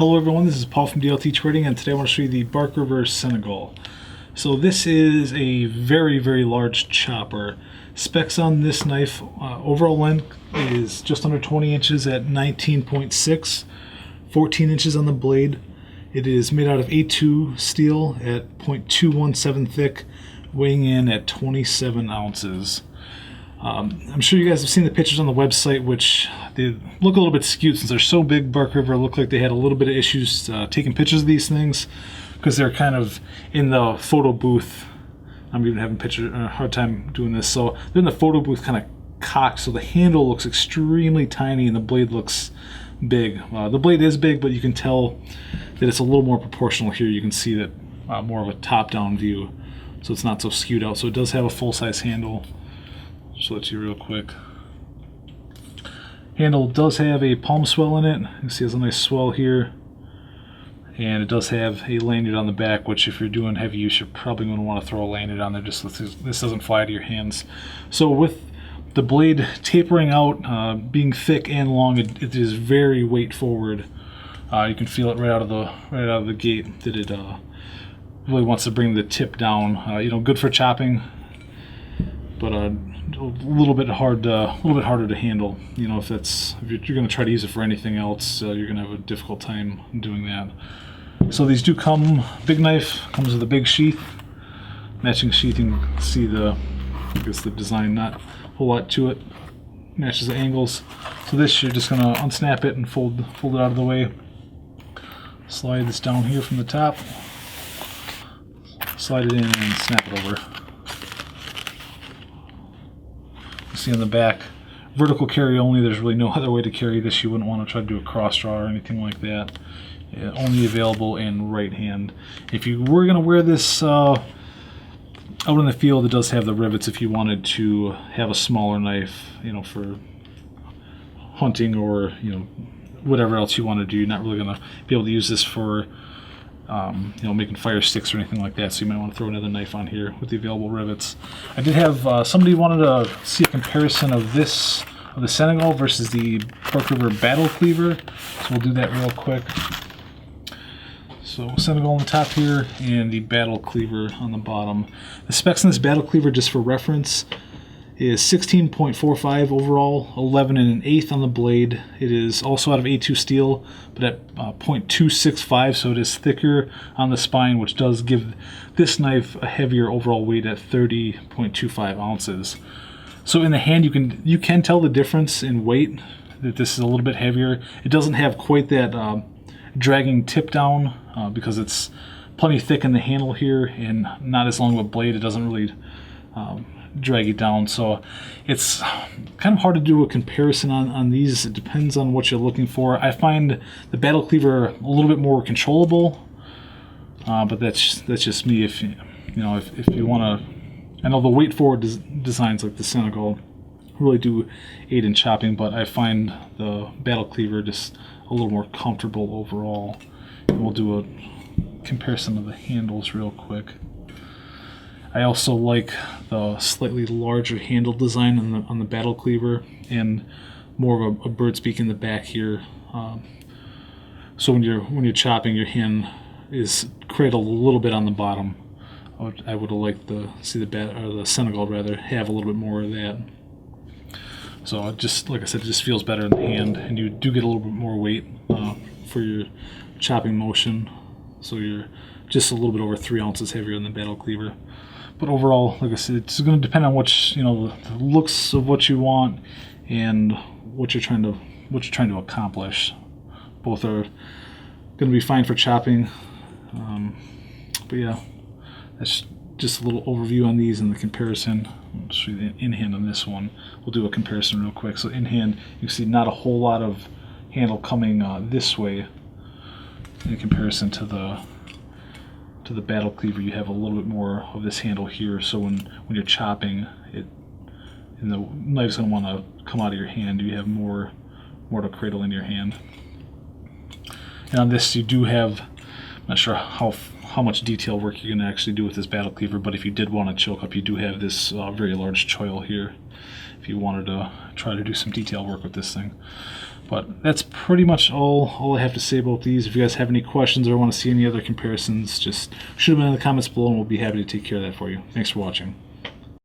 Hello everyone, this is Paul from DLT Trading, and today I want to show you the Bark River Senegal. So this is a very large chopper. Specs on this knife, overall length is just under 20 inches at 19.6, 14 inches on the blade. It is made out of A2 steel at 0.217 thick, weighing in at 27 ounces. I'm sure you guys have seen the pictures on the website, which they look a little bit skewed since they're so big. Bark River looked like they had a little bit of issues taking pictures of these things because they're kind of in the photo booth. I'm even having a hard time doing this. So they're in the photo booth kind of cocked, so the handle looks extremely tiny and the blade looks big. The blade is big, but you can tell that it's a little more proportional here. You can see that more of a top-down view, so it's not so skewed out. So it does have a full-size handle. So let's see real quick. Handle does have a palm swell in it. You can see it has a nice swell here. And it does have a lanyard on the back, which if you're doing heavy use, you're probably going to want to throw a lanyard on there just so this doesn't fly to your hands. So with the blade tapering out, being thick and long, it is very weight forward. You can feel it right out of the gate that it really wants to bring the tip down. Good for chopping, but a little bit harder to handle. If you're going to try to use it for anything else, you're going to have a difficult time doing that. So these do come. Big knife comes with a big sheath, matching sheath. You can see the design, not a whole lot to it. Matches the angles. So this, you're just going to unsnap it and fold it out of the way. Slide this down here from the top. Slide it in and snap it over. See on the back, vertical carry only. There's really no other way to carry this. You wouldn't want to try to do a cross draw or anything like that. Only available in right hand. If you were going to wear this out in the field, it does have the rivets if you wanted to have a smaller knife, for hunting or whatever else you want to do. You're not really going to be able to use this for making fire sticks or anything like that, so you might want to throw another knife on here with the available rivets. I did have somebody wanted to see a comparison of the Senegal versus the Bark River Battle Cleaver, so we'll do that real quick. So Senegal on the top here and the Battle Cleaver on the bottom. The specs on this Battle Cleaver, just for reference, is 16.45 overall, 11 1/8 on the blade. It is also out of A2 steel, but at 0.265, so it is thicker on the spine, which does give this knife a heavier overall weight at 30.25 ounces. So in the hand, you can tell the difference in weight, that this is a little bit heavier. It doesn't have quite that dragging tip down because it's plenty thick in the handle here and not as long of a blade. It doesn't really drag it down, so it's kind of hard to do a comparison on these. It depends on what you're looking for. I find the Battle Cleaver a little bit more controllable, but that's just me. If you want to, I know the weight forward designs like the Senegal really do aid in chopping, but I find the Battle Cleaver just a little more comfortable overall. And we'll do a comparison of the handles real quick. I also like the slightly larger handle design on the Battle Cleaver and more of a bird's beak in the back here. So when you're chopping, your hand is cradled a little bit on the bottom. I would have liked to see the Senegal rather have a little bit more of that. So it just, like I said, it just feels better in the hand, and you do get a little bit more weight for your chopping motion. So you're just a little bit over 3 ounces heavier than the Battle Cleaver. But overall, like I said, it's going to depend on the looks of what you want and what you're trying to accomplish. Both are going to be fine for chopping. But yeah, that's just a little overview on these and the comparison. I'll show you the in hand on this one. We'll do a comparison real quick. So in hand, you can see not a whole lot of handle coming this way in comparison to the Battle Cleaver. You have a little bit more of this handle here, so when you're chopping it, and the knife's going to want to come out of your hand, you have more to cradle in your hand. And on this, you do have, I'm not sure how much detail work you're going to actually do with this Battle Cleaver, but if you did want to choke up, you do have this very large choil here if you wanted to try to do some detail work with this thing. But that's pretty much all I have to say about these. If you guys have any questions or want to see any other comparisons, just shoot them in the comments below and we'll be happy to take care of that for you. Thanks for watching.